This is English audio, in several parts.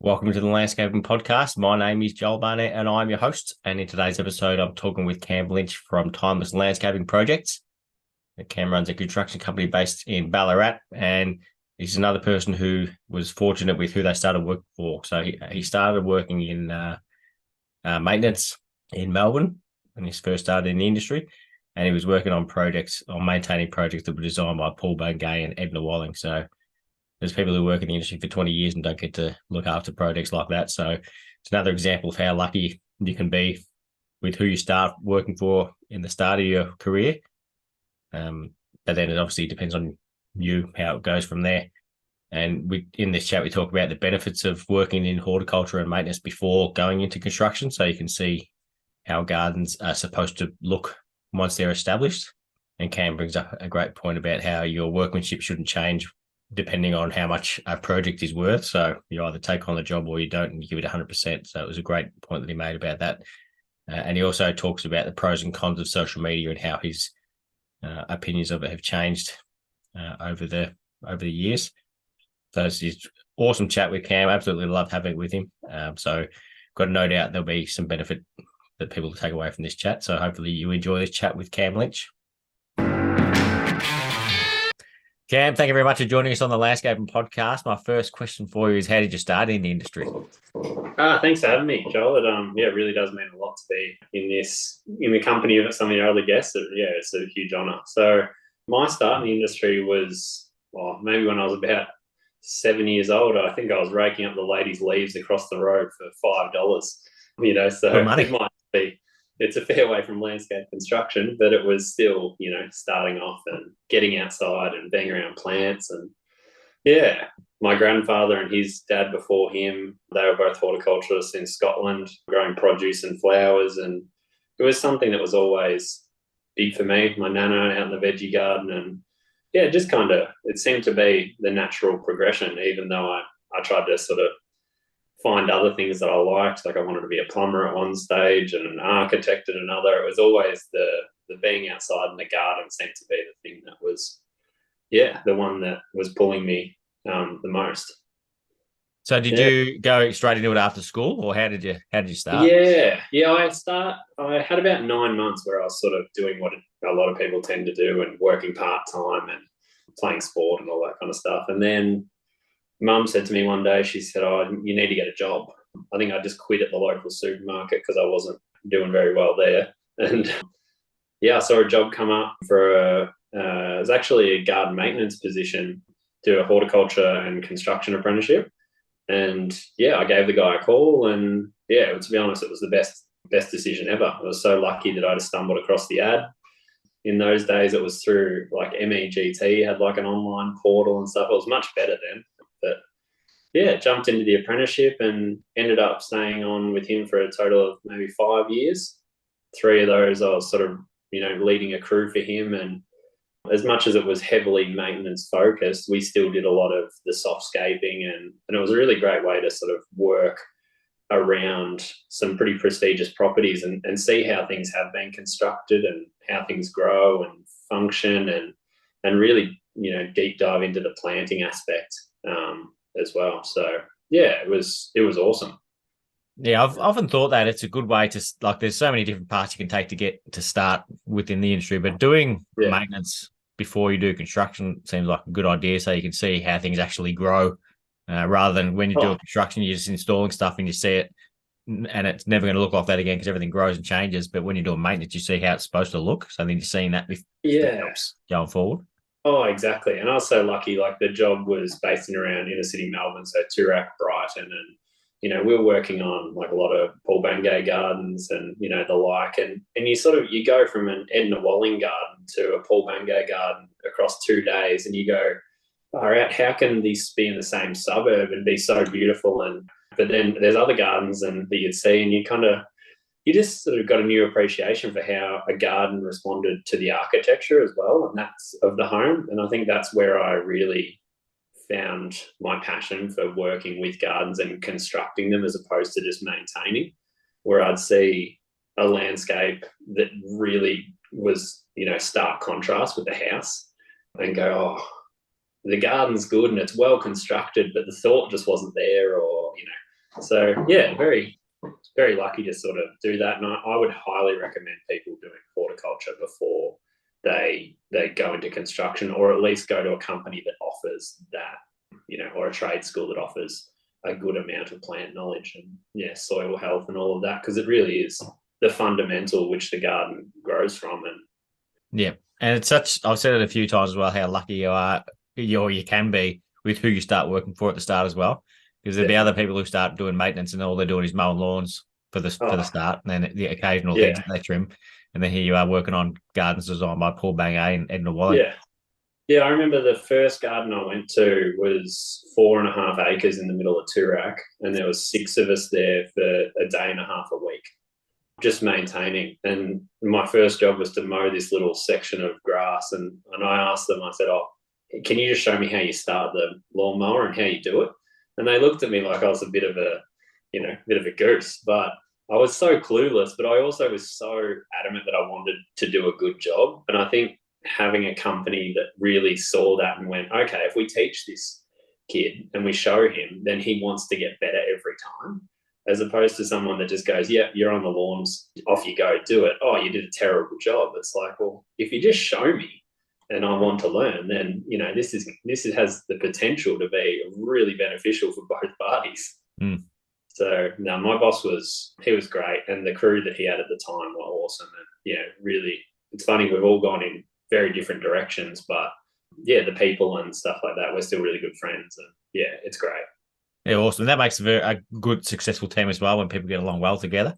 Welcome to the Landscaping Podcast. My name is Joel Barnett and I'm your host. And in today's episode, I'm talking with Cam Lynch from Timeless Landscaping Projects. Cam runs a construction company based in Ballarat, and he's another person who was fortunate with who they started working for. So he started working in maintenance in Melbourne when he first started in the industry, and he was working on maintaining projects that were designed by Paul Bangay and Edna. So there's people who work in the industry for 20 years and don't get to look after projects like that. So it's another example of how lucky you can be with who you start working for in the start of your career. But then it obviously depends on you, how it goes from there. And in this chat, we talk about the benefits of working in horticulture and maintenance before going into construction. So you can see how gardens are supposed to look once they're established. And Cam brings up a great point about how your workmanship shouldn't change depending on how much a project is worth. So you either take on the job or you don't, and you give it 100%. So it was a great point that he made about that. And he also talks about the pros and cons of social media and how his opinions of it have changed over the years. So it's just awesome chat with Cam. Absolutely loved having it with him. So got no doubt there'll be some benefit that people will take away from this chat. So hopefully you enjoy this chat with Cam Lynch. Cam, thank you very much for joining us on the Landscaping Podcast. My first question for you is, how did you start in the industry? Thanks for having me, Joel. It really does mean a lot to be in the company of some of your other guests. It's a huge honour. So my start in the industry was, maybe when I was about 7 years old. I think I was raking up the ladies' leaves across the road for $5. So Good money. it might be. It's a fair way from landscape construction, but it was still, starting off and getting outside and being around plants. And my grandfather and his dad before him, they were both horticulturists in Scotland, growing produce and flowers. And it was something that was always big for me, my nana out in the veggie garden. And just kind of, it seemed to be the natural progression, even though I tried to sort of find other things that I liked. Like I wanted to be a plumber at one stage and an architect at another. It was always the being outside in the garden seemed to be the thing that was, the one that was pulling me the most. So did you go straight into it after school, or how did you start? I had about 9 months where I was sort of doing what a lot of people tend to do and working part-time and playing sport and all that kind of stuff. And then Mum said to me one day, she said, you need to get a job. I think I just quit at the local supermarket because I wasn't doing very well there. And I saw a job come up for it was actually a garden maintenance position, do a horticulture and construction apprenticeship. And I gave the guy a call, and to be honest, it was the best decision ever. I was so lucky that I just stumbled across the ad. In those days, it was through like MEGT, had like an online portal and stuff. It was much better then. But jumped into the apprenticeship and ended up staying on with him for a total of maybe 5 years. 3 of those I was sort of, leading a crew for him. And as much as it was heavily maintenance focused, we still did a lot of the softscaping, and it was a really great way to sort of work around some pretty prestigious properties and see how things have been constructed and how things grow and function, and really, deep dive into the planting aspect as well. So it was awesome. Yeah, I've often thought that it's a good way to, like, there's so many different paths you can take to get to start within the industry, but doing maintenance before you do construction seems like a good idea, so you can see how things actually grow, rather than when you do a construction, you're just installing stuff and you see it and it's never going to look like that again because everything grows and changes. But when you're doing maintenance, you see how it's supposed to look. So then you're seeing that helps going forward. Oh, exactly. And I was so lucky, like the job was based in around inner city Melbourne, so Toorak, Brighton, and we were working on like a lot of Paul Bangay gardens and the like, and you go from an Edna garden to a Paul Bangay garden across 2 days, and you go, far out, how can these be in the same suburb and be so beautiful? But then there's other gardens that you'd see, and you just sort of got a new appreciation for how a garden responded to the architecture as well, and that's of the home. And I think that's where I really found my passion for working with gardens and constructing them as opposed to just maintaining, where I'd see a landscape that really was, stark contrast with the house and go, the garden's good and it's well constructed, but the thought just wasn't there, or, So yeah, very, very lucky to sort of do that. And I would highly recommend people doing horticulture before they go into construction, or at least go to a company that offers that, or a trade school that offers a good amount of plant knowledge and soil health and all of that, because it really is the fundamental which the garden grows from. And Yeah. And it's such, I've said it a few times as well, how lucky you are, you can be with who you start working for at the start as well. Because there'll be other people who start doing maintenance and all they're doing is mowing lawns for the start, and then the occasional hedge they trim. And then here you are working on gardens designed by Paul Bangay and Edna. Yeah, I remember the first garden I went to was 4.5 acres in the middle of Toorak, and there was 6 of us there for a day and a half a week, just maintaining. And my first job was to mow this little section of grass, and I asked them, I said, "Oh, can you just show me how you start the lawnmower and how you do it?" And they looked at me like I was a bit of a goose, but I was so clueless, but I also was so adamant that I wanted to do a good job. And I think having a company that really saw that and went, okay, if we teach this kid and we show him, then he wants to get better every time, as opposed to someone that just goes, yeah, you're on the lawns, off you go, do it. Oh, you did a terrible job. It's like, well, if you just show me and I want to learn, then, this has the potential to be really beneficial for both parties. Mm. So no, my boss was great, and the crew that he had at the time were awesome. And really, it's funny, we've all gone in very different directions, but the people and stuff like that, we're still really good friends, and it's great. Yeah, awesome. That makes a good, successful team as well when people get along well together.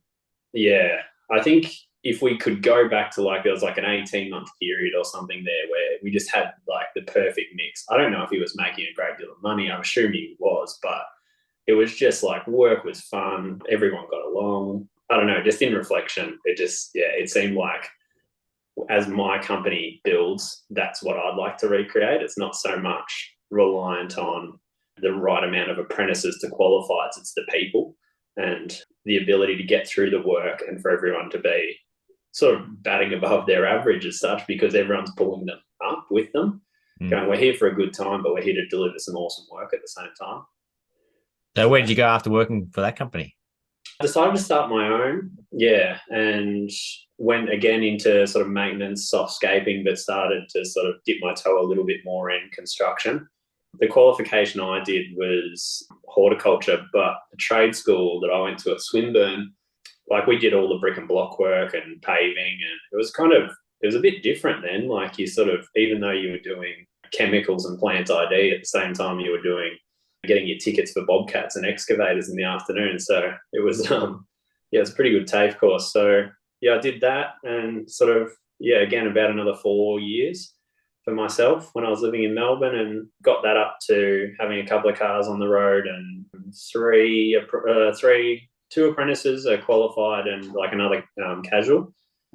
Yeah, I think if we could go back to there was an 18-month period or something there where we just had the perfect mix. I don't know if he was making a great deal of money. I'm assuming he was, but it was just work was fun. Everyone got along. I don't know, just in reflection, it seemed like as my company builds, that's what I'd like to recreate. It's not so much reliant on the right amount of apprentices to qualify. It's the people and the ability to get through the work, and for everyone to be sort of batting above their average as such, because everyone's pulling them up with them, going, we're here for a good time, but we're here to deliver some awesome work at the same time. So where did you go after working for that company? I decided to start my own, and went again into sort of maintenance, softscaping, but started to sort of dip my toe a little bit more in construction. The qualification I did was horticulture, but the trade school that I went to at Swinburne, we did all the brick and block work and paving, and it was a bit different then. You sort of, even though you were doing chemicals and plant ID, at the same time you were getting your tickets for bobcats and excavators in the afternoon. So it was, it's a pretty good TAFE course. So I did that, and sort of, again, about another 4 years for myself when I was living in Melbourne, and got that up to having a couple of cars on the road, and two apprentices are qualified, and another casual.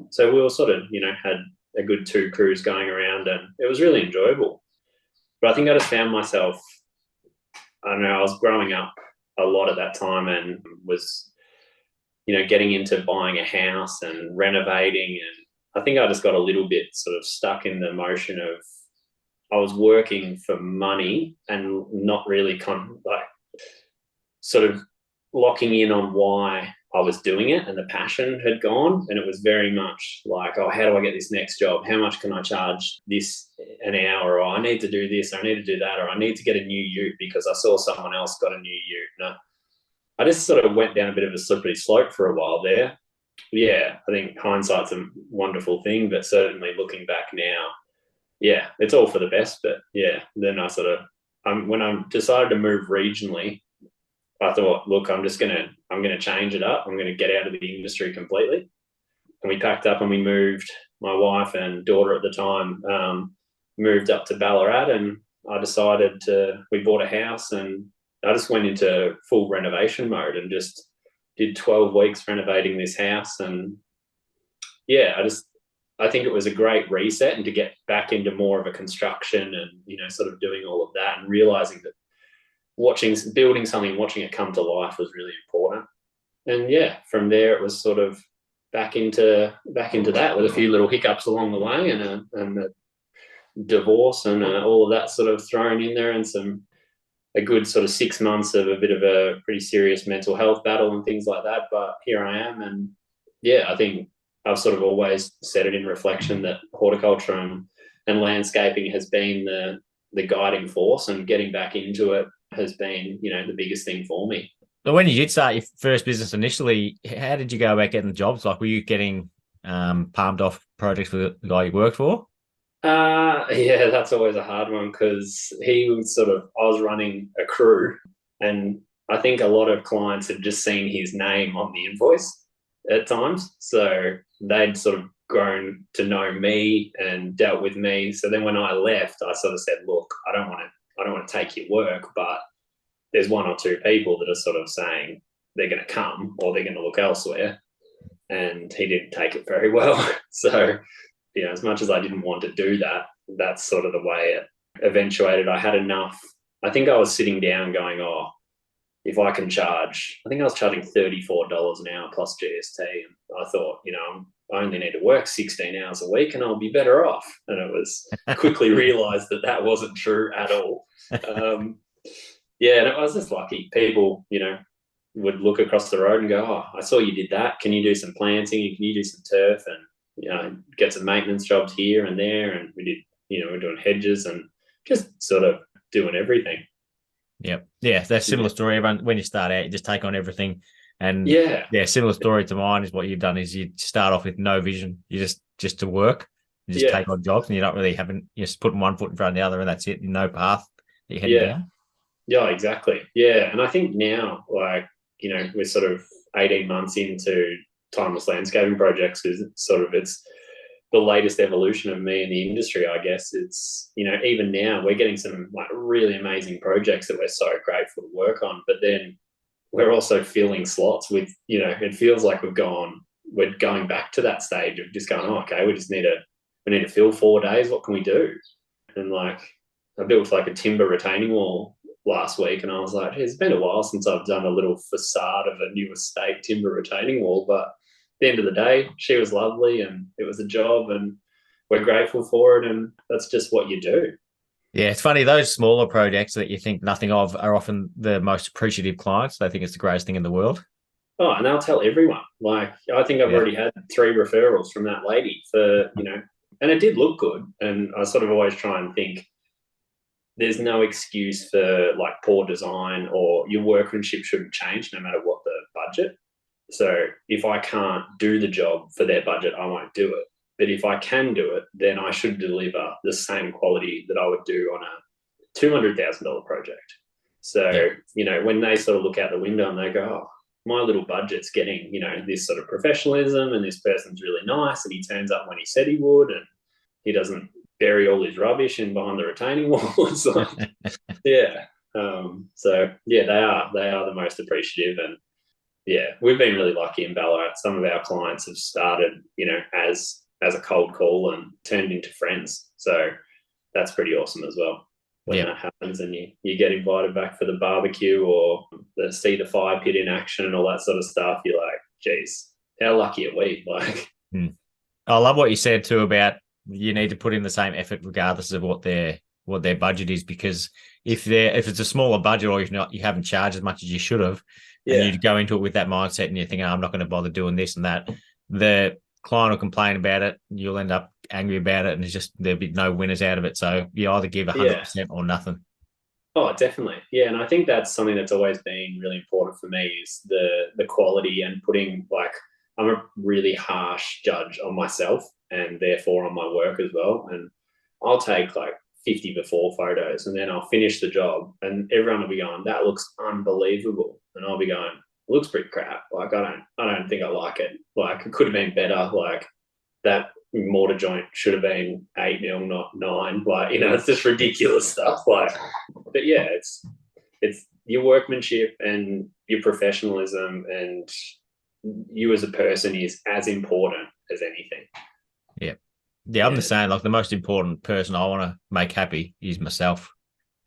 So we all sort of, had a good 2 crews going around, and it was really enjoyable. But I think I just found myself, I don't know, I was growing up a lot at that time, and was, getting into buying a house and renovating. And I think I just got a little bit sort of stuck in the motion of, I was working for money and not really sort of locking in on why I was doing it, and the passion had gone. And it was very much oh, how do I get this next job? How much can I charge this an hour? Or I need to do this, or I need to do that, or I need to get a new ute because I saw someone else got a new ute. No, I just sort of went down a bit of a slippery slope for a while there. I think hindsight's a wonderful thing, but certainly looking back now, it's all for the best. But then I sort of, when I decided to move regionally, I thought, look, I'm going to change it up. I'm going to get out of the industry completely. And we packed up and we moved. My wife and daughter at the time moved up to Ballarat, and we bought a house, and I just went into full renovation mode and just did 12 weeks renovating this house. And I think it was a great reset, and to get back into more of a construction and, sort of doing all of that, and realizing that building something, watching it come to life was really important. And from there it was sort of back into that, with a few little hiccups along the way, and a divorce and all of that sort of thrown in there, and some a good sort of 6 months of a bit of a pretty serious mental health battle and things like that. But here I am, and yeah, I think I've sort of always said it in reflection that horticulture and landscaping has been the guiding force, and getting back into it has been, the biggest thing for me. So when you did start your first business initially, how did you go about getting the jobs? Like, were you getting palmed off projects with the guy you worked for? Yeah, that's always a hard one, because I was running a crew, and I think a lot of clients had just seen his name on the invoice at times. So they'd sort of grown to know me and dealt with me. So then when I left, I sort of said, look, I don't want to take your work, but there's one or two people that are sort of saying they're going to come or they're going to look elsewhere. And he didn't take it very well. So, as much as I didn't want to do that, that's sort of the way it eventuated. I had enough. I think I was sitting down going, oh, if I can charge, I think I was charging $34 an hour plus GST. And I thought, I only need to work 16 hours a week and I'll be better off. And it was quickly realized that wasn't true at all. Yeah, and I was just lucky. People, would look across the road and go, oh, I saw you did that. Can you do some planting? And can you do some turf? And, get some maintenance jobs here and there. And we did, we're doing hedges and just sort of doing everything. Yep. Yeah, that's a similar story. Everyone, when you start out, you just take on everything. And similar story to mine is what you've done is you start off with no vision. You just to work. You just take on jobs, and you're not really you're just putting one foot in front of the other, and that's it. No path that you're heading down. Yeah, exactly. Yeah. And I think now, like, we're sort of 18 months into timeless landscaping projects, is it's the latest evolution of me in the industry, I guess. It's, even now we're getting some like really amazing projects that we're so grateful to work on, but then we're also filling slots with, it feels like we're going back to that stage of just going, oh, okay, we need to fill 4 days. What can we do? And like, I built like a timber retaining wall last week, and I was like, it's been a while since I've done a little facade of a new estate timber retaining wall. But at the end of the day, she was lovely and it was a job, and we're grateful for it. And that's just what you do. Yeah, it's funny. Those smaller projects that you think nothing of are often the most appreciative clients. They think it's the greatest thing in the world. Oh, and they'll tell everyone. Like, I think I've already had 3 referrals from that lady for, and it did look good. And I sort of always try and think, there's no excuse for like poor design, or your workmanship shouldn't change no matter what the budget. So if I can't do the job for their budget, I won't do it. But if I can do it, then I should deliver the same quality that I would do on a $200,000 project. So, when they sort of look out the window and they go, oh, my little budget's getting, this sort of professionalism, and this person's really nice, and he turns up when he said he would, and he doesn't bury all his rubbish in behind the retaining wall. It's like, they are the most appreciative. And we've been really lucky in Ballarat. Some of our clients have started, as a cold call and turned into friends. So that's pretty awesome as well. When that happens, and you get invited back for the barbecue or see the fire pit in action and all that sort of stuff, you're like, geez, how lucky are we? Like, I love what you said too about you need to put in the same effort regardless of what their budget is, because if it's a smaller budget, or you haven't charged as much as you should have, and you go into it with that mindset and you're thinking, I'm not going to bother doing this and that, the client will complain about it, you'll end up angry about it, and there'll be no winners out of it. So you either give 100% or nothing. Oh, definitely. Yeah. And I think that's something that's always been really important for me, is the quality, and putting, like, I'm a really harsh judge on myself and therefore on my work as well. And I'll take like 50 before photos, and then I'll finish the job and everyone will be going, that looks unbelievable. And I'll be going, it looks pretty crap. Like, I don't think I like it. Like, it could have been better. Like, that mortar joint should have been 8 mil, not 9. Like, it's just ridiculous stuff. Like, but yeah, it's your workmanship and your professionalism, and you as a person is as important as anything. Yeah, I'm the same. Like, the most important person I want to make happy is myself.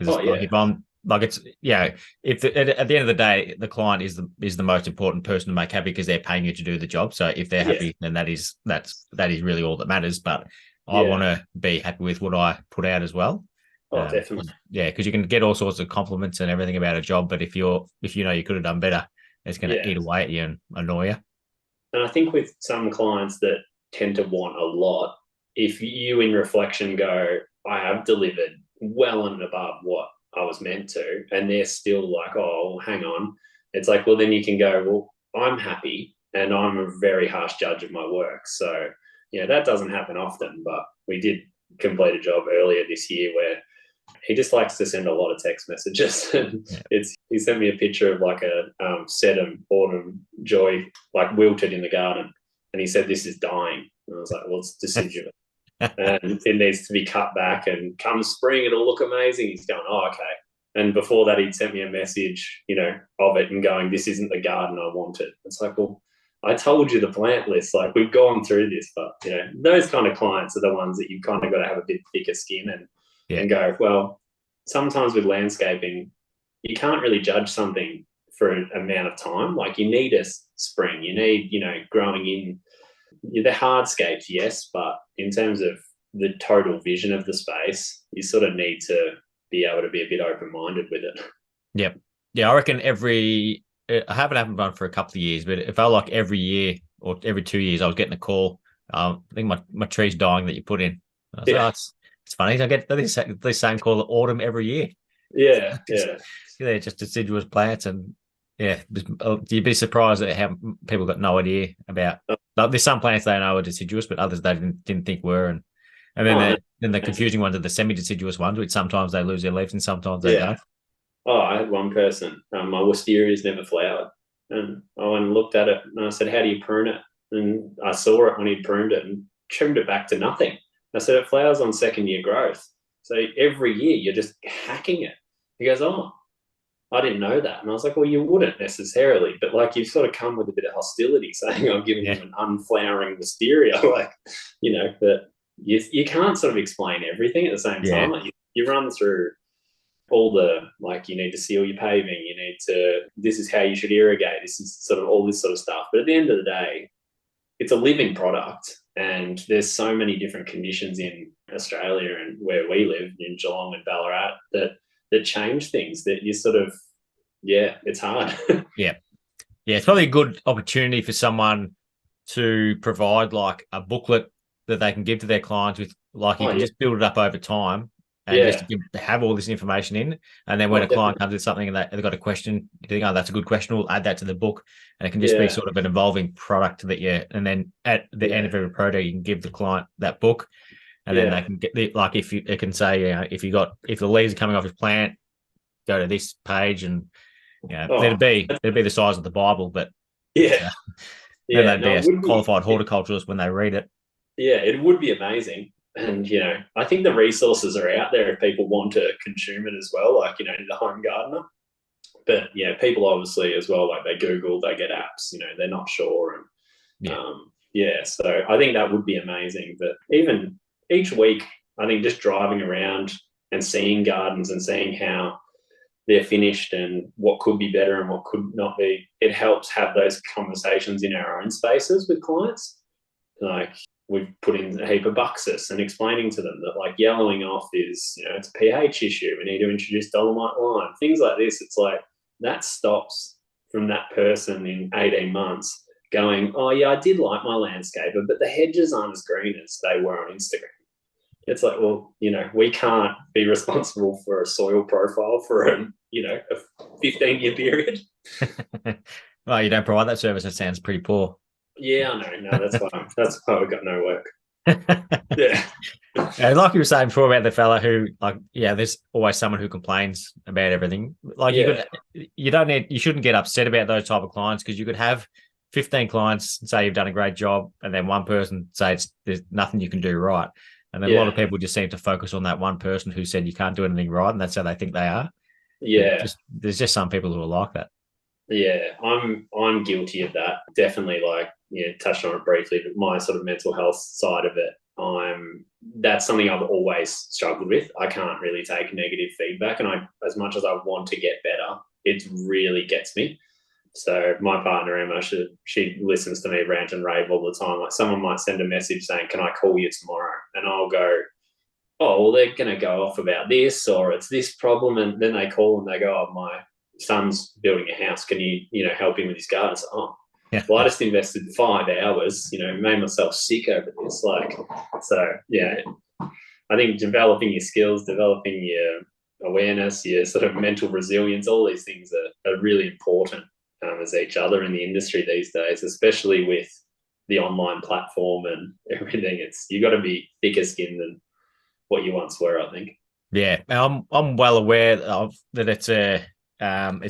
Like, if I'm like, it's if at the end of the day, the client is the most important person to make happy, because they're paying you to do the job. So if they're happy, then that is really all that matters. But I want to be happy with what I put out as well. Oh, definitely. Yeah, because you can get all sorts of compliments and everything about a job, but if you know you could have done better, it's going to Yeah. eat away at you and annoy you. And I think with some clients that tend to want a lot, if you in reflection go, I have delivered well and above what I was meant to, and they're still like, oh, hang on. It's like, well, then you can go, well, I'm happy and I'm a very harsh judge of my work. So, that doesn't happen often, but we did complete a job earlier this year where he just likes to send a lot of text messages. And Yeah. he sent me a picture of like a sedum autumn joy, like wilted in the garden. And he said, this is dying. And I was like, well, it's deciduous. And it needs to be cut back. And come spring, it'll look amazing. He's going, oh, okay. And before that, he'd sent me a message, of it and going, this isn't the garden I wanted. It's like, well, I told you the plant list. Like, we've gone through this, but, those kind of clients are the ones that you've kind of got to have a bit thicker skin and go, well, sometimes with landscaping, you can't really judge something for an amount of time. Like, you need a spring, you need, growing in the hardscapes, yes, but in terms of the total vision of the space, you sort of need to be able to be a bit open-minded with it. Yep. Yeah, I reckon I haven't one for a couple of years, but it felt like every year or every 2 years I was getting a call. I think my tree's dying that you put in. I was like, oh, it's funny. I get this same call autumn every year. Yeah. They're just deciduous plants, and you'd be surprised at how people got no idea about. Like, there's some plants they know are deciduous, but others they didn't think were, and then the confusing ones are the semi-deciduous ones, which sometimes they lose their leaves and sometimes they don't. Oh, I had one person. My wisteria's never flowered, and I went and looked at it, and I said, "How do you prune it?" And I saw it when he'd pruned it and trimmed it back to nothing. I said, "It flowers on second-year growth, so every year you're just hacking it." He goes, "Oh, I didn't know that." And I was like, "Well, you wouldn't necessarily, but like you've sort of come with a bit of hostility, saying I'm giving you an unflowering wisteria, like but you can't sort of explain everything at the same time. Like, you run through all the, like, you need to seal your paving, this is how you should irrigate, this is sort of all this sort of stuff. But at the end of the day, it's a living product, and there's so many different conditions in Australia and where we live in Geelong and Ballarat that change things that you sort of, it's hard. Yeah, it's probably a good opportunity for someone to provide like a booklet that they can give to their clients with, like, you can just build it up over time and just have all this information in. And then when a client comes with something and they've got a question, you think, oh, that's a good question, we'll add that to the book. And it can just be sort of an evolving product and then at the end of every project, you can give the client that book. And then they can get like, it can say, if the leaves are coming off his plant, go to this page, and they'd be the size of the Bible, but then they'd be a qualified horticulturist when they read it. Yeah, it would be amazing. And, I think the resources are out there if people want to consume it as well, like, the home gardener. But, people obviously as well, like, they Google, they get apps, they're not sure. And, so I think that would be amazing. But even each week, I think just driving around and seeing gardens and seeing how they're finished and what could be better and what could not be, it helps have those conversations in our own spaces with clients. Like, we've put in a heap of buxus and explaining to them that, like, yellowing off is, it's a pH issue. We need to introduce dolomite lime, things like this. It's like that stops from that person in 18 months going, oh, yeah, I did like my landscaper, but the hedges aren't as green as they were on Instagram. It's like, well, we can't be responsible for a soil profile for a 15-year period. Well, you don't provide that service. It sounds pretty poor. Yeah, I know. No, that's why we've got no work. And like you were saying before about the fella who, like, there's always someone who complains about everything. Like, you shouldn't get upset about those type of clients, because you could have 15 clients say you've done a great job, and then one person say there's nothing you can do right. And then a lot of people just seem to focus on that one person who said you can't do anything right, and that's how they think they are. Yeah. There's just some people who are like that. Yeah, I'm guilty of that. Definitely, like, touched on it briefly, but my sort of mental health side of it, that's something I've always struggled with. I can't really take negative feedback, and as much as I want to get better, it really gets me. So my partner, Emma, she listens to me rant and rave all the time. Like, someone might send a message saying, can I call you tomorrow? And I'll go, oh, well, they're going to go off about this, or it's this problem. And then they call and they go, oh, my son's building a house. Can you help him with his garden? So, oh, Yeah. well, I just invested 5 hours, made myself sick over this. So yeah, I think developing your skills, developing your awareness, your sort of mental resilience, all these things are really important as each other in the industry these days, especially with the online platform and everything. You got to be thicker skinned than what you once were, I think. Yeah, I'm well aware of that. It's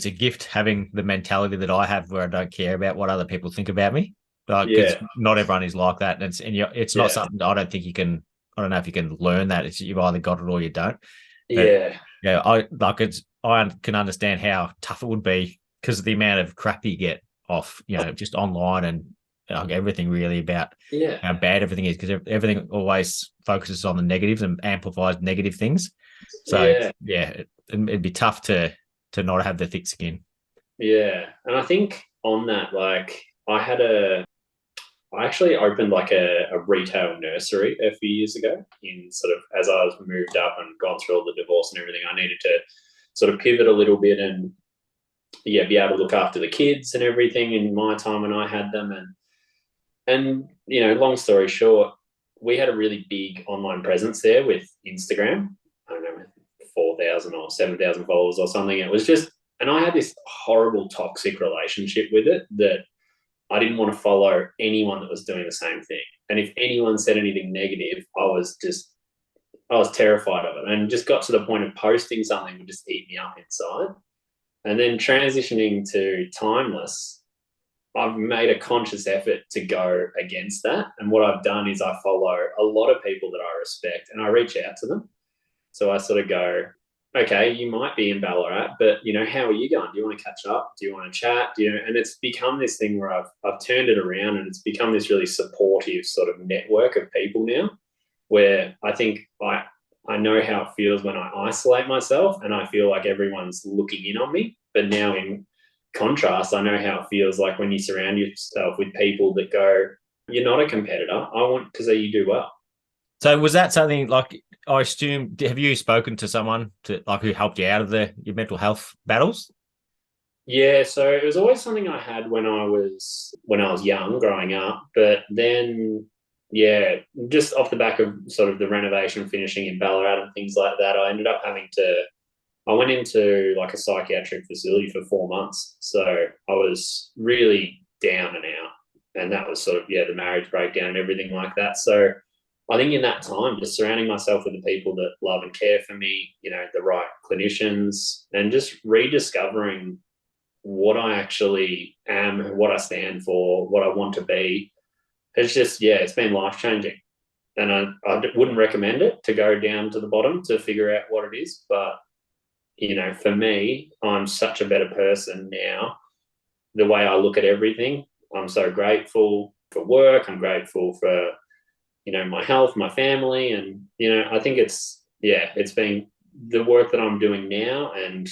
a gift having the mentality that I have, where I don't care about what other people think about me. Because not everyone is like that, and it's not something I don't think you can. I don't know if you can learn that. It's you've either got it or you don't. But, yeah. I can understand how tough it would be because of the amount of crap you get off, just online and everything really about how bad everything is, because everything always focuses on the negatives and amplifies negative things. So it'd be tough to not have the thick skin. Yeah, and I think on that, like I actually opened like a retail nursery a few years ago. In sort of as I was moved up and gone through all the divorce and everything, I needed to sort of pivot a little bit and be able to look after the kids and everything in my time when I had them. And long story short, we had a really big online presence there with Instagram. I don't know, 4,000 or 7,000 followers or something. It was just, and I had this horrible toxic relationship with it that I didn't want to follow anyone that was doing the same thing. And if anyone said anything negative, I was terrified of it, and just got to the point of posting something would just eat me up inside. And then transitioning to Timeless, I've made a conscious effort to go against that. And what I've done is I follow a lot of people that I respect and I reach out to them. So I sort of go, okay, you might be in Ballarat, but how are you going? Do you want to catch up? Do you want to chat? And it's become this thing where I've turned it around, and it's become this really supportive sort of network of people now, where I think I know how it feels when I isolate myself and I feel like everyone's looking in on me. But now in contrast, I know how it feels like when you surround yourself with people that go, you're not a competitor. I want to see you do well. So was that something like, I assume, have you spoken to someone who helped you out of your mental health battles? Yeah, so it was always something I had when I was young, growing up. But then, just off the back of sort of the renovation finishing in Ballarat and things like that, I ended up I went into like a psychiatric facility for 4 months. So I was really down and out. And that was sort of, the marriage breakdown and everything like that. So I think in that time, just surrounding myself with the people that love and care for me, the right clinicians, and just rediscovering what I actually am, what I stand for, what I want to be, it's just, it's been life-changing. And I wouldn't recommend it to go down to the bottom to figure out what it is. But, for me, I'm such a better person now. The way I look at everything, I'm so grateful for work. I'm grateful for, my health, my family. And, I think it's been the work that I'm doing now, and,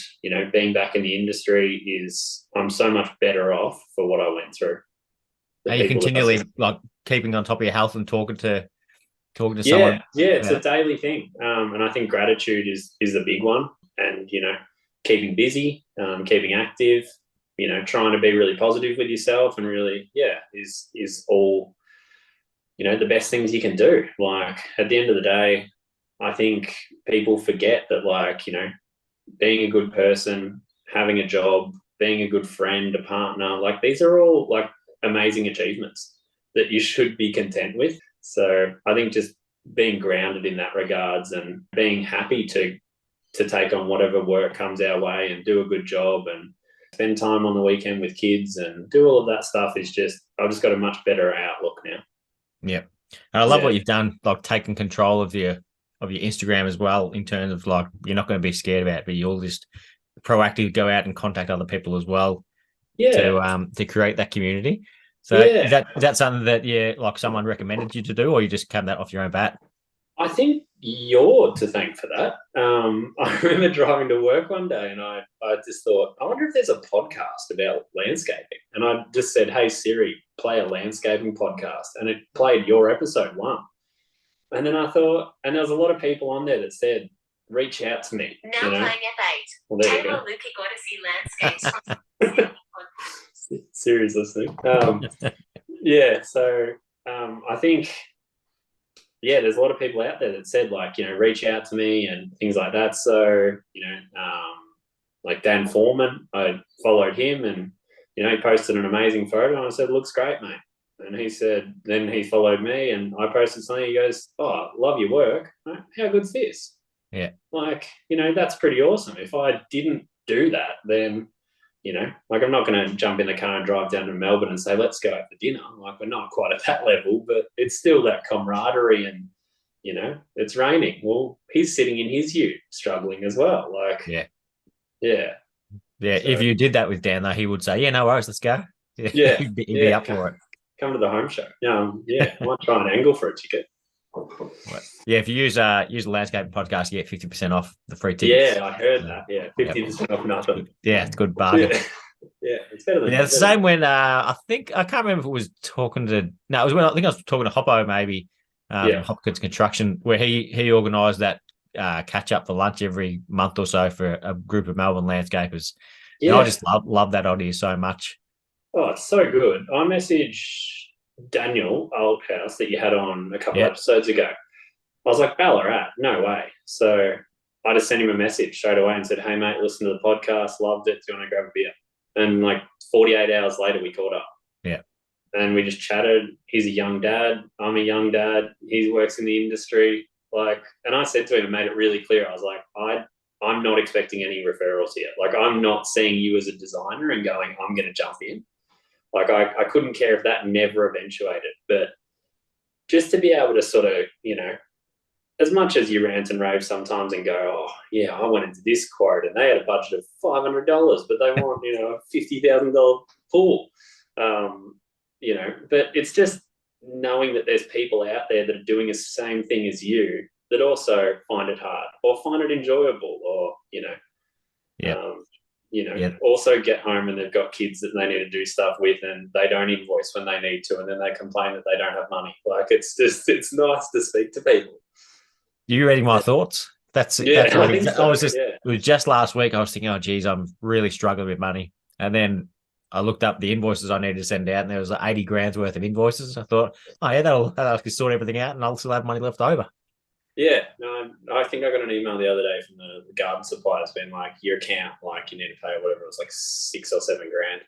being back in the industry I'm so much better off for what I went through. Are you continually keeping on top of your health and talking to someone? Yeah, it's a daily thing. And I think gratitude is a big one, and, keeping busy, keeping active, trying to be really positive with yourself, and really, is all, the best things you can do. Like at the end of the day, I think people forget that, being a good person, having a job, being a good friend, a partner, like these are all like amazing achievements that you should be content with. So I think just being grounded in that regards, and being happy to take on whatever work comes our way and do a good job and spend time on the weekend with kids and do all of that stuff is just, I've just got a much better outlook now. Yeah. And I love what you've done, like taking control of your Instagram as well, in terms of like, you're not going to be scared about it, but you'll just proactively go out and contact other people as well to create that community. So is that something that like someone recommended you to do, or you just came that off your own bat? I think you're to thank for that. I remember driving to work one day, and I just thought, I wonder if there's a podcast about landscaping. And I just said, hey, Siri, play a landscaping podcast. And it played your episode 1. And then I thought, and there was a lot of people on there that said, reach out to me. Now playing F8. Well, there you Taylor go. Lukic Odyssey Landscapes. Serious listening. Yeah, so I think, yeah, there's a lot of people out there that said, like, reach out to me and things like that. So, like Dan Foreman, I followed him and, he posted an amazing photo and I said, looks great, mate. And he said, then he followed me and I posted something. He goes, oh, love your work. How good's this? Yeah. Like, that's pretty awesome. If I didn't do that, then, like I'm not going to jump in the car and drive down to Melbourne and say, let's go out for dinner. Like we're not quite at that level, but it's still that camaraderie and, it's raining. Well, he's sitting in his ute struggling as well. Like, yeah. So, if you did that with Dan, though, he would say, yeah, no worries, let's go. Yeah. he'd be up for it. Come to the home show. Yeah, I might try and angle for a ticket. Yeah, if you use the Landscaping Podcast, you get 50% off the free tickets. Yeah, I heard that. Yeah, 50% off nothing. Yeah, it's a good bargain. Yeah, it's better than. Yeah, the same when I can't remember if it was talking to. No, it was when I think I was talking to Hoppo maybe. Hopkins Construction, where he organised that catch up for lunch every month or so for a group of Melbourne landscapers. Yeah, and I just love that idea so much. Oh, it's so good. I messaged Daniel Oldhouse that you had on a couple episodes ago. I was like, Ballarat, no way. So I just sent him a message straight away and said, hey, mate, listen to the podcast, loved it. Do you want to grab a beer? And like 48 hours later, we caught up. Yeah. And we just chatted. He's a young dad. I'm a young dad. He works in the industry. And I said to him and made it really clear. I was like, I'm not expecting any referrals here. Like, I'm not seeing you as a designer and going, I'm going to jump in. Like, I couldn't care if that never eventuated. But just to be able to sort of, as much as you rant and rave sometimes and go, oh, yeah, I went into this quote and they had a budget of $500, but they want, a $50,000 pool. But it's just knowing that there's people out there that are doing the same thing as you that also find it hard or find it enjoyable or, also get home and they've got kids that they need to do stuff with and they don't invoice when they need to and then they complain that they don't have money. Like, it's nice to speak to people. You reading my thoughts? It was just last week I was thinking, oh, geez, I'm really struggling with money. And then I looked up the invoices I needed to send out and there was like 80 grand's worth of invoices. I thought, oh, yeah, that'll sort everything out and I'll still have money left over. Yeah, no, I think I got an email the other day from the garden suppliers being like, your account, like you need to pay whatever, it was like 6 or 7 grand.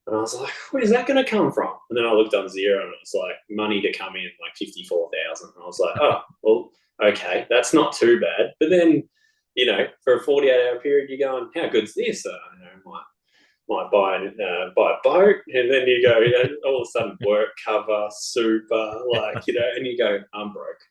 And I was like, where's that going to come from? And then I looked on Xero and it was like money to come in like 54,000. And I was like, oh, well, okay, that's not too bad. But then, for a 48-hour period, you're going, how good's this? Might buy a boat, and then you go, all of a sudden work cover, super, and you go, I'm broke.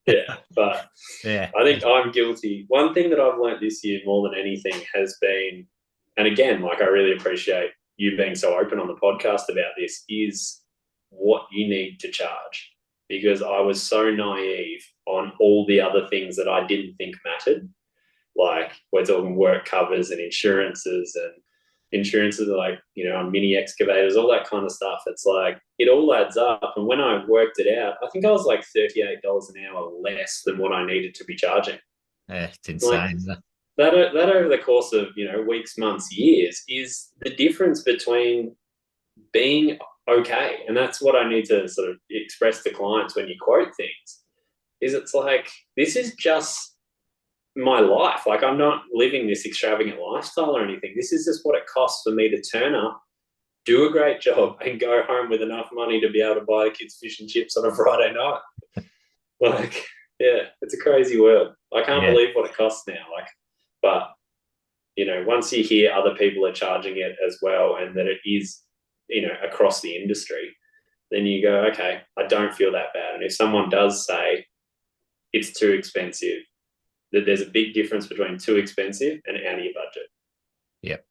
Yeah, but yeah, I think I'm guilty. One thing that I've learned this year more than anything has been, and again, I really appreciate you being so open on the podcast about this, is what you need to charge. Because I was so naive on all the other things that I didn't think mattered. Like, we're talking work covers and insurances are like, on mini excavators, all that kind of stuff. It's like, it all adds up. And when I worked it out, I think I was like $38 an hour less than what I needed to be charging. Yeah, it's insane. That over the course of, weeks, months, years is the difference between being okay. And that's what I need to sort of express to clients when you quote things, is it's like, this is just my life. Like, I'm not living this extravagant lifestyle or anything. This is just what it costs for me to turn up, do a great job, and go home with enough money to be able to buy the kids fish and chips on a Friday night. Like, yeah, it's a crazy world. I can't believe what it costs now. Like, but once you hear other people are charging it as well, and that it is, across the industry, then you go, okay, I don't feel that bad. And if someone does say it's too expensive, that there's a big difference between too expensive and out of your budget. Yep.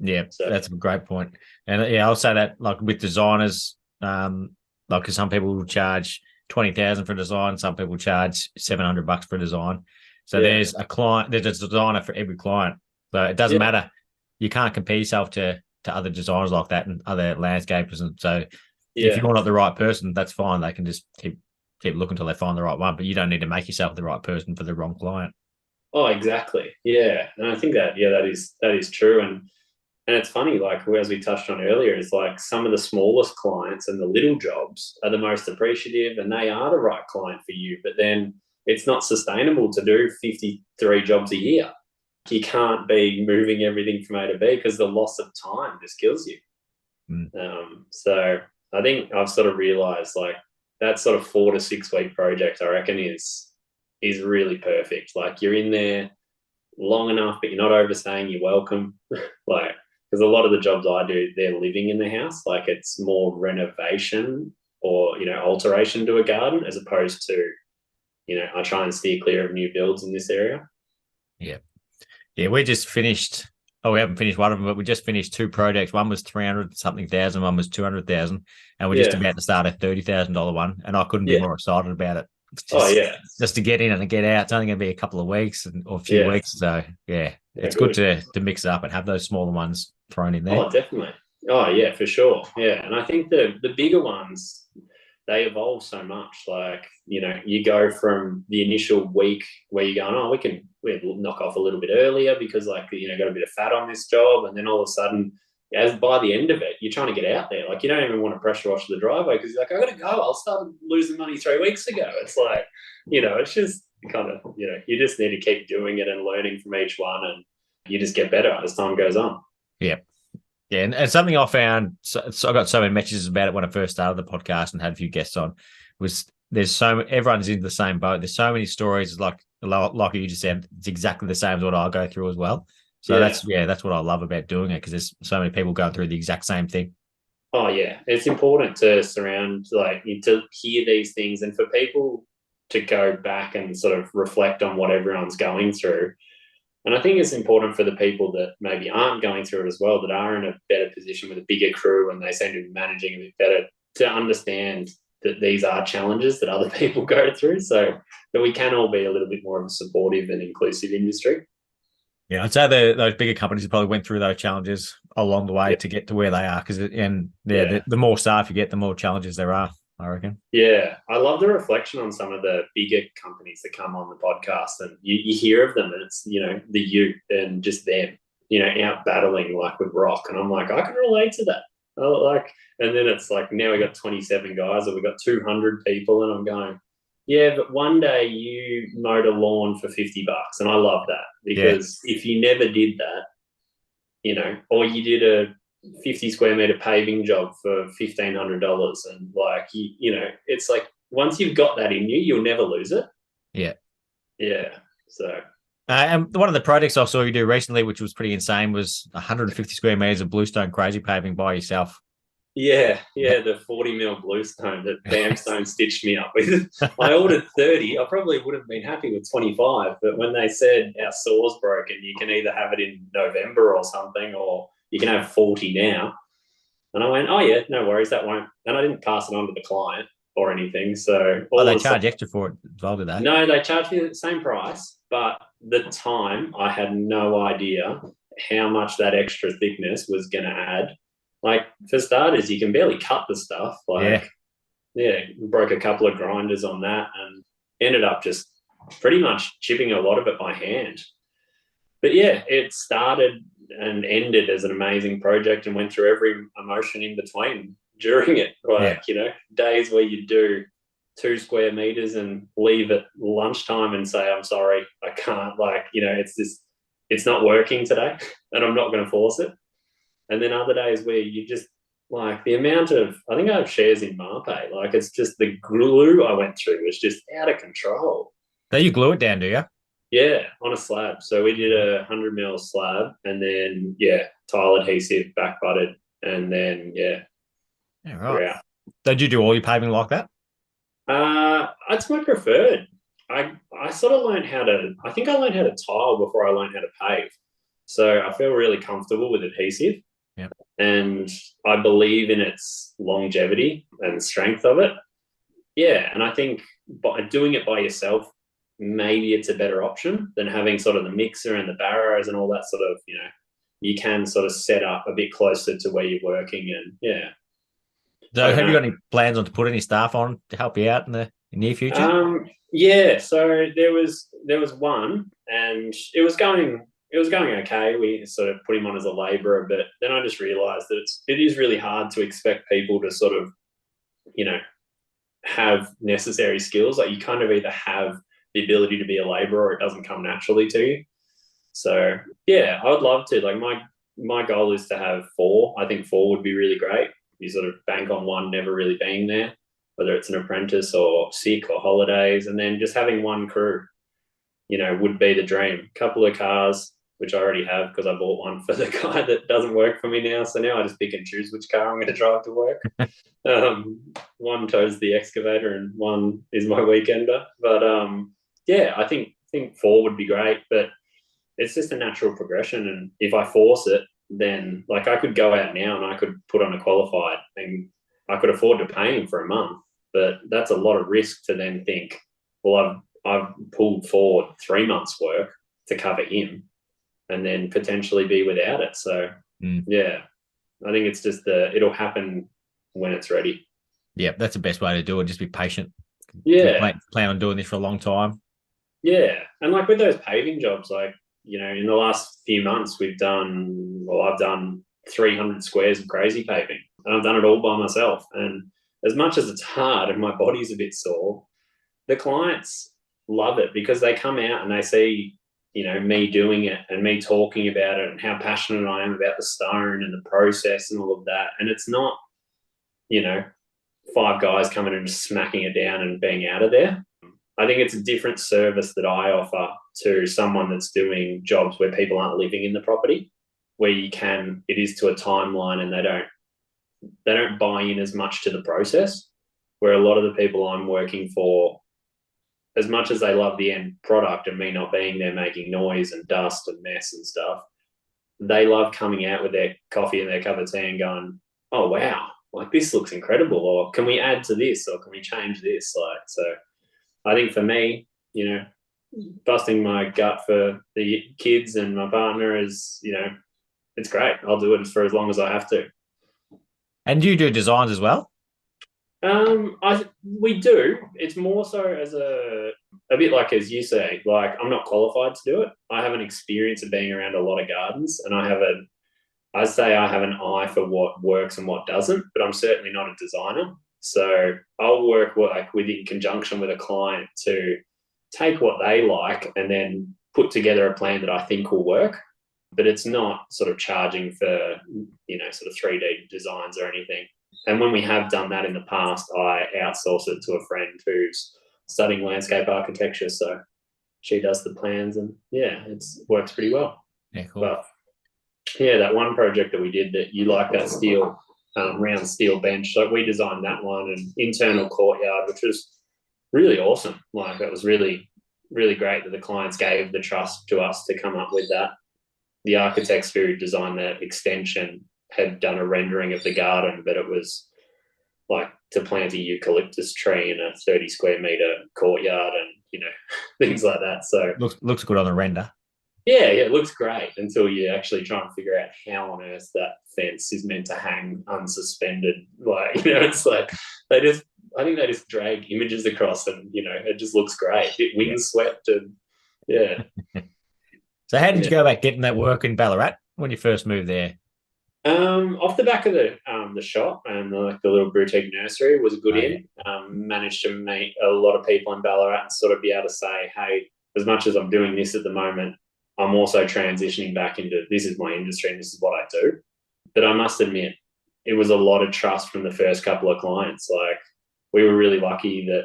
Yeah, so that's a great point. And I'll say that, like, with designers, because some people will charge $20,000 for a design, some people charge $700 for a design. So there's a designer for every client. So it doesn't matter. You can't compare yourself to other designers like that and other landscapers. And so if you're not the right person, that's fine. They can just keep keep looking until they find the right one, but you don't need to make yourself the right person for the wrong client. Oh, exactly. Yeah. And I think that, that is true. And it's funny, like as we touched on earlier, is like some of the smallest clients and the little jobs are the most appreciative, and they are the right client for you. But then it's not sustainable to do 53 jobs a year. You can't be moving everything from A to B because the loss of time just kills you. So I think I've sort of realized like that sort of 4 to 6 week project, I reckon, is really perfect. Like you're in there long enough, but you're not overstaying your welcome. Like, because a lot of the jobs I do, they're living in the house. Like it's more renovation or, alteration to a garden as opposed to, I try and steer clear of new builds in this area. Yeah. Yeah, we just finished. Oh, we haven't finished one of them, but we just finished 2 projects. One was 300 something thousand, one was 200,000, and we're just about to start a $30,000 one. And I couldn't be more excited about it. Just to get in and get out. It's only going to be a couple of weeks or a few weeks. So it's good to mix it up and have those smaller ones thrown in there. Oh, definitely. Oh, yeah, for sure. Yeah, and I think the bigger ones, they evolve so much. Like, you go from the initial week where you're going, we'll knock off a little bit earlier because got a bit of fat on this job. And then all of a sudden, as by the end of it, you're trying to get out there. Like you don't even want to pressure wash the driveway because you're like, I got to go. I'll start losing money 3 weeks ago. It's like, it's just kind of, you just need to keep doing it and learning from each one, and you just get better as time goes on. Yeah. Yeah, and something I found, so I got so many messages about it when I first started the podcast and had a few guests on, was everyone's in the same boat. There's so many stories, like you just said, it's exactly the same as what I go through as well. So that's what I love about doing it, because there's so many people going through the exact same thing. Oh yeah, it's important to surround, to hear these things, and for people to go back and sort of reflect on what everyone's going through. And I think it's important for the people that maybe aren't going through it as well, that are in a better position with a bigger crew and they seem to be managing a bit better, to understand that these are challenges that other people go through, so that we can all be a little bit more of a supportive and inclusive industry. Yeah, I'd say those bigger companies probably went through those challenges along the way to get to where they are. The more staff you get, the more challenges there are, I reckon. Yeah, I love the reflection on some of the bigger companies that come on the podcast, and you hear of them, and it's the ute and just them out battling like with rock, and I'm like, I can relate to that. And then it's like now we got 27 guys, or we got 200 people, and I'm going, yeah, but one day you mowed a lawn for $50, and I love that, because if you never did that, or you did a 50 square meter paving job for $1,500, and it's like once you've got that in you, you'll never lose it. So and one of the projects I saw you do recently, which was pretty insane, was 150 square meters of bluestone crazy paving by yourself. The 40 mil bluestone that Bamstone stitched me up with. I ordered 30. I probably would have been happy with 25, but when they said our saw's broken, you can either have it in November or something, or you can have 40 now. And I went, oh yeah, no worries, that won't. And I didn't pass it on to the client or anything. So they charge extra for it as well, do they? No, they charged me the same price, but the time I had no idea how much that extra thickness was going to add. Like, for starters, you can barely cut the stuff. Broke a couple of grinders on that and ended up just pretty much chipping a lot of it by hand. But yeah, it started and ended as an amazing project and went through every emotion in between during it. Days where you do 2 square meters and leave at lunchtime and say, I'm sorry, I can't, it's not working today and I'm not going to force it. And then other days where you just, the amount of, I think I have shares in Marpay, it's just the glue I went through was just out of control. So you glue it down, do you? Yeah, on a slab. So we did a 100 mil slab, and then, tile adhesive, back butted, and then, right. Did you do all your paving like that? It's my preferred. I sort of learned I think I learned how to tile before I learned how to pave. So I feel really comfortable with adhesive. Yep. And I believe in its longevity and strength of it. Yeah, and I think by doing it by yourself, maybe it's a better option than having sort of the mixer and the barrows and all that sort of, you can sort of set up a bit closer to where you're working. And So have you got any plans on to put any staff on to help you out in the in the near future? Yeah. So there was one, and it was going okay. We sort of put him on as a labourer, but then I just realised that it is really hard to expect people to sort of, you know, have necessary skills. Like, you kind of either have the ability to be a labourer or it doesn't come naturally to you. So yeah, I would love to. Like, my goal is to have 4. I think 4 would be really great. You sort of bank on one never really being there, whether it's an apprentice or sick or holidays, and then just having one crew, you know, would be the dream. A couple of cars, which I already have because I bought one for the guy that doesn't work for me now. So now I just pick and choose which car I'm going to drive to work. One tows the excavator and one is my weekender. But yeah, I think 4 would be great, but it's just a natural progression. And if I force it, then like I could go out now and I could put on a qualified and I could afford to pay him for a month. But that's a lot of risk to then think, well, I've pulled forward 3 months' work to cover him and then potentially be without it. So yeah, I think it's just it'll happen when it's ready. Yeah, that's the best way to do it. Just be patient. Yeah. Plan on doing this for a long time. Yeah. And like with those paving jobs, like, you know, in the last few months, I've done 300 squares of crazy paving, and I've done it all by myself. And as much as it's hard and my body's a bit sore, the clients love it because they come out and they see, you know, me doing it and me talking about it and how passionate I am about the stone and the process and all of that. And it's not, you know, 5 guys coming and just smacking it down and being out of there. I think it's a different service that I offer to someone that's doing jobs where people aren't living in the property, where it is to a timeline and they don't buy in as much to the process, where a lot of the people I'm working for, as much as they love the end product and me not being there making noise and dust and mess and stuff, they love coming out with their coffee and their cup of tea and going, oh, wow, like this looks incredible, or can we add to this, or can we change this? Like, so I think for me, you know, busting my gut for the kids and my partner is, you know, it's great. I'll do it for as long as I have to. And you do designs as well? We do. It's more so as a bit like, as you say, like I'm not qualified to do it. I have an experience of being around a lot of gardens, and I have an eye for what works and what doesn't, but I'm certainly not a designer. So I'll work in conjunction with a client to take what they like and then put together a plan that I think will work. But it's not sort of charging for, you know, sort of 3D designs or anything. And when we have done that in the past, I outsource it to a friend who's studying landscape architecture. So she does the plans, and yeah, it works pretty well. Yeah, cool. But yeah, that one project that we did, that you like, that steel round steel bench. So we designed that one, and internal courtyard, which was really awesome. Like, it was really, really great that the clients gave the trust to us to come up with that. The architects who designed the extension had done a rendering of the garden, but it was like to plant a eucalyptus tree in a 30 square meter courtyard and, you know, things like that. So looks good on the render. Yeah, it looks great until you actually try and figure out how on earth that fence is meant to hang unsuspended. Like, you know, it's like I think they just drag images across, and, you know, it just looks great. It windswept and yeah. So how did you go about getting that work in Ballarat when you first moved there? Off the back of the shop and the little boutique nursery was a good in. Managed to meet a lot of people in Ballarat and sort of be able to say, hey, as much as I'm doing this at the moment, I'm also transitioning back into, this is my industry and this is what I do. But I must admit, it was a lot of trust from the first couple of clients. Like, we were really lucky that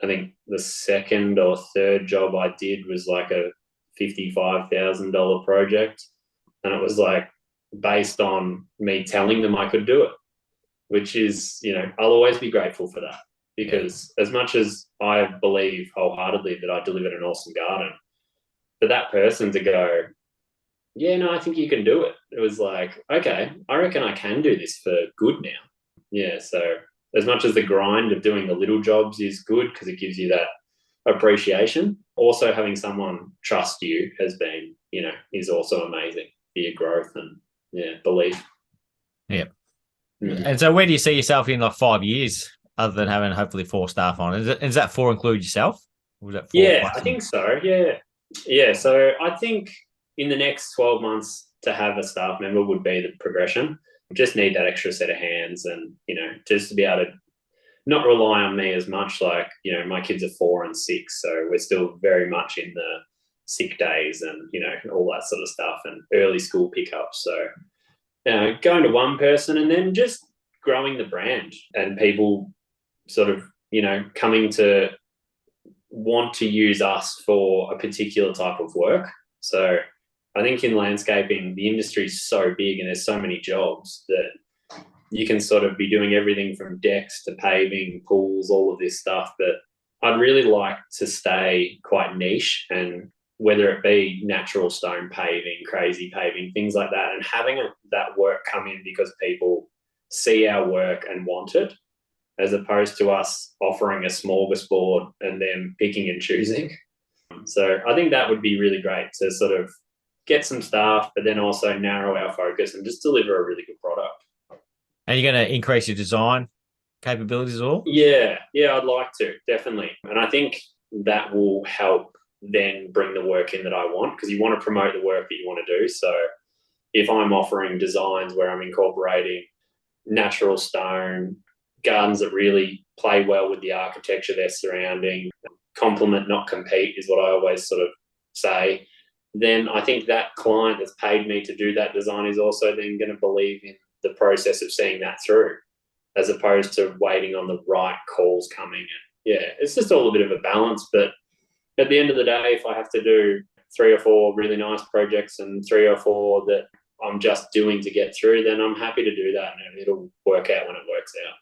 I think the second or third job I did was like a $55,000 project. And it was like based on me telling them I could do it, which is, you know, I'll always be grateful for that, because as much as I believe wholeheartedly that I delivered an awesome garden, for that person to go, yeah, no, I think you can do it. It was like, okay, I reckon I can do this for good now. Yeah, so as much as the grind of doing the little jobs is good because it gives you that appreciation, also having someone trust you has been, you know, is also amazing for your growth and, yeah, belief. Yeah. Mm-hmm. And so where do you see yourself in like 5 years other than having hopefully 4 staff on? Is that 4 include yourself? Or was that 4 Yeah, plus I you? think so. Yeah. Yeah. So I think in the next 12 months to have a staff member would be the progression. We just need that extra set of hands and, just to be able to not rely on me as much. Like, my kids are 4 and 6. So we're still very much in the sick days and, all that sort of stuff and early school pickups. So going to one person and then just growing the brand and people sort of, coming to want to use us for a particular type of work. So I think in landscaping, the industry is so big and there's so many jobs that you can sort of be doing everything from decks to paving, pools, all of this stuff. But I'd really like to stay quite niche, and whether it be natural stone paving, crazy paving, things like that, and having that work come in because people see our work and want it, as opposed to us offering a smorgasbord and then picking and choosing. So I think that would be really great to sort of get some staff, but then also narrow our focus and just deliver a really good product. And you're going to increase your design capabilities at all? Yeah, I'd like to, definitely. And I think that will help then bring the work in that I want, because you want to promote the work that you want to do. So if I'm offering designs where I'm incorporating natural stone, gardens that really play well with the architecture they're surrounding, complement, not compete, is what I always sort of say, then I think that client that's paid me to do that design is also then going to believe in the process of seeing that through, as opposed to waiting on the right calls coming in. Yeah, it's just all a bit of a balance. But at the end of the day, if I have to do 3 or 4 really nice projects and 3 or 4 that I'm just doing to get through, then I'm happy to do that, and it'll work out when it works out.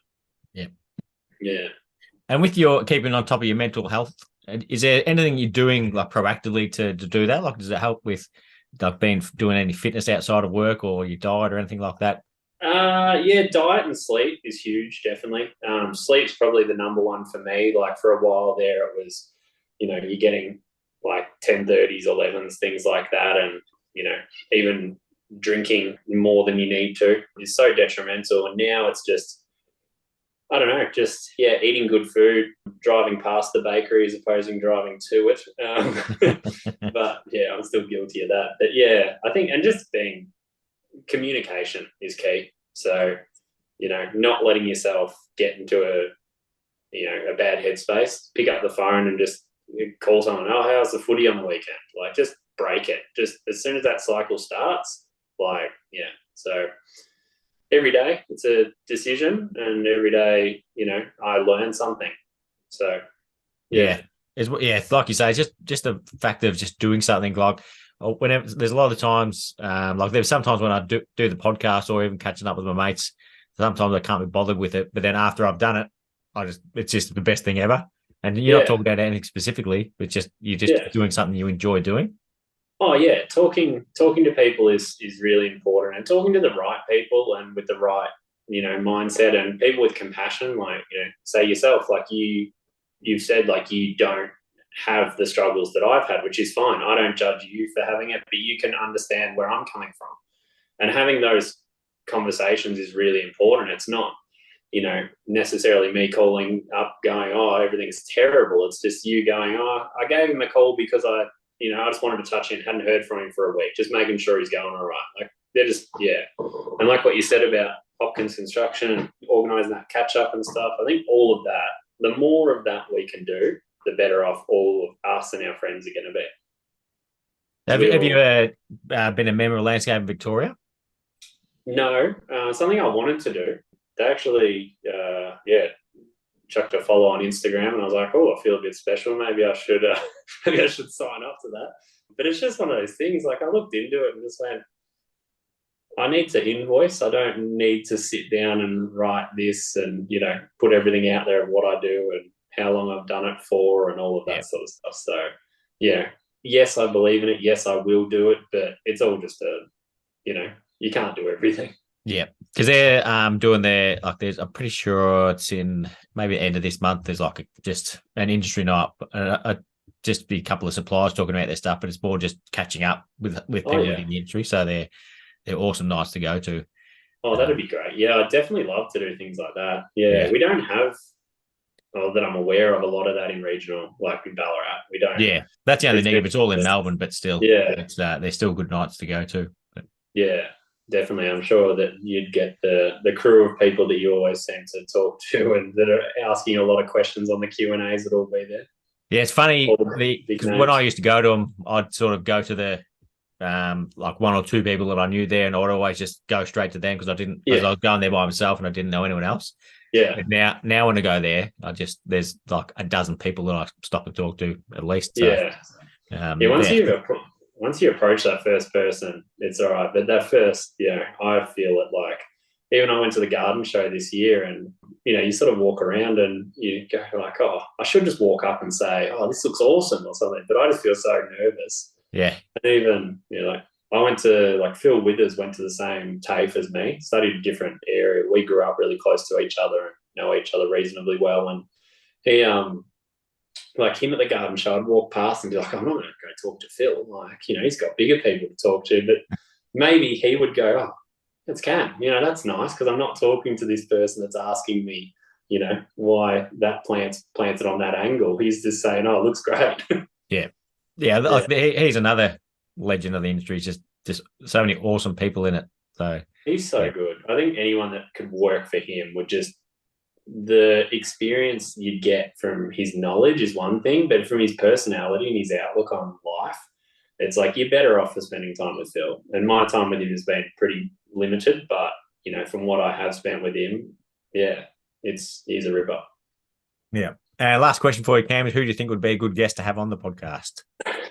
Yeah. Yeah. And with your keeping on top of your mental health, is there anything you're doing like proactively to do that? Like, does it help with like doing any fitness outside of work or your diet or anything like that? Yeah, diet and sleep is huge, definitely. Sleep's probably the number one for me. Like for a while there, it was, you're getting like 10:30s, 11s, things like that. And, even drinking more than you need to is so detrimental. And now it's just, I don't know, eating good food, driving past the bakery as opposed to driving to it. But yeah, I'm still guilty of that. But yeah, I think, and just being, communication is key. So, not letting yourself get into a bad headspace, pick up the phone and just call someone, oh, how's the footy on the weekend? Like, just break it. Just as soon as that cycle starts, like, yeah. So every day it's a decision, and every day, I learn something. So yeah. It's like you say, it's just the fact of just doing something. Like whenever there's a lot of times, like there's sometimes when I do the podcast or even catching up with my mates, sometimes I can't be bothered with it. But then after I've done it, it's just the best thing ever. And you're not talking about anything specifically, but you're just doing something you enjoy doing. Oh yeah, talking to people is really important, and talking to the right people and with the right mindset, and people with compassion. Like, say yourself, like you've said, like you don't have the struggles that I've had, which is fine. I don't judge you for having it, but you can understand where I'm coming from, and having those conversations is really important. It's not necessarily me calling up going, oh, everything's terrible. It's just you going, oh, I gave him a call because I just wanted to touch him, hadn't heard from him for a week, just making sure he's going all right. Like, they're just, yeah. And like what you said about Hopkins Construction and organising that catch-up and stuff, I think all of that, the more of that we can do, the better off all of us and our friends are going to be. Have you been a member of Landscape Victoria? No, something I wanted to do. They actually, chucked a follow on Instagram, and I was like, oh, I feel a bit special. Maybe I should sign up to that. But it's just one of those things. Like, I looked into it and just went, I need to invoice. I don't need to sit down and write this and, put everything out there of what I do and how long I've done it for and all of that sort of stuff. So, yeah, yes, I believe in it. Yes, I will do it. But it's all just you can't do everything. Yeah, because they're doing I'm pretty sure it's in maybe the end of this month. There's like just an industry night, just be a couple of suppliers talking about their stuff, but it's more just catching up with people in the industry. So they're awesome nights to go to. Oh, that'd be great. Yeah, I'd definitely love to do things like that. Yeah, we don't have or that I'm aware of, a lot of that in regional, like in Ballarat. We don't. Yeah, that's the only It's negative. It's all in just- Melbourne, but still, Yeah. it's they're still good nights to go to. But Yeah, definitely. I'm sure that you'd get the crew of people that you always seem to talk to and that are asking a lot of questions on the Q&As that will be there. yeah, it's funny All the big because names. when I used to go to them, I'd sort of go to the like one or two people that I knew there, and I'd always just go straight to them because I was going there by myself and I didn't know anyone else. Yeah. But now when I go there, there's like a dozen people that I stop and talk to at least. So, Yeah. Once you approach that first person, it's all right. But that first, I feel it like, even I went to the garden show this year and, you sort of walk around and you go like, oh, I should just walk up and say, oh, this looks awesome or something. But I just feel so nervous. Yeah. And even, I went to, like, Phil Withers went to the same TAFE as me, studied a different area. We grew up really close to each other and know each other reasonably well. And he, like him at the garden show, I'd walk past and be like, I'm not going to go talk to Phil. Like, he's got bigger people to talk to. But maybe he would go, oh, it's Cam. That's nice because I'm not talking to this person that's asking me, why that plant's planted on that angle. He's just saying, oh, it looks great. Yeah. Like he's another legend of the industry. He's just so many awesome people in it. So he's so good. I think anyone that could work for him would just, the experience you'd get from his knowledge is one thing, but from his personality and his outlook on life, it's like you're better off for spending time with Phil. And my time with him has been pretty limited, but from what I have spent with him, he's a ripper. Yeah. Last question for you, Cam, is who do you think would be a good guest to have on the podcast?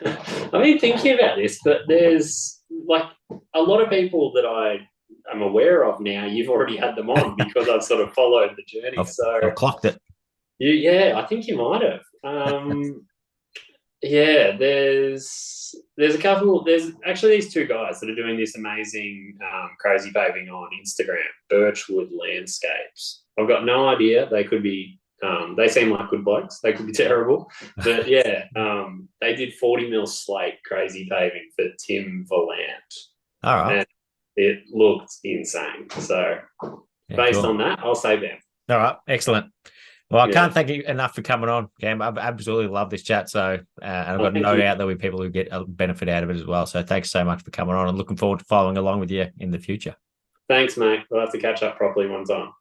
I've been thinking about this, but there's like a lot of people that I'm aware of now. You've already had them on because I've sort of followed the journey. I've clocked it. I think you might have. There's a couple. There's actually these two guys that are doing this amazing crazy paving on Instagram, Birchwood Landscapes. I've got no idea. They could be. They seem like good blokes. They could be terrible, but they did 40 mil slate crazy paving for Tim Volant. All right. And it looked insane. So based on that, I'll say them. All right. Excellent. Well, I can't thank you enough for coming on, Cam. I've absolutely loved this chat. So, and I've got no doubt there'll be people who get a benefit out of it as well. So thanks so much for coming on and looking forward to following along with you in the future. Thanks, mate. We'll have to catch up properly one time.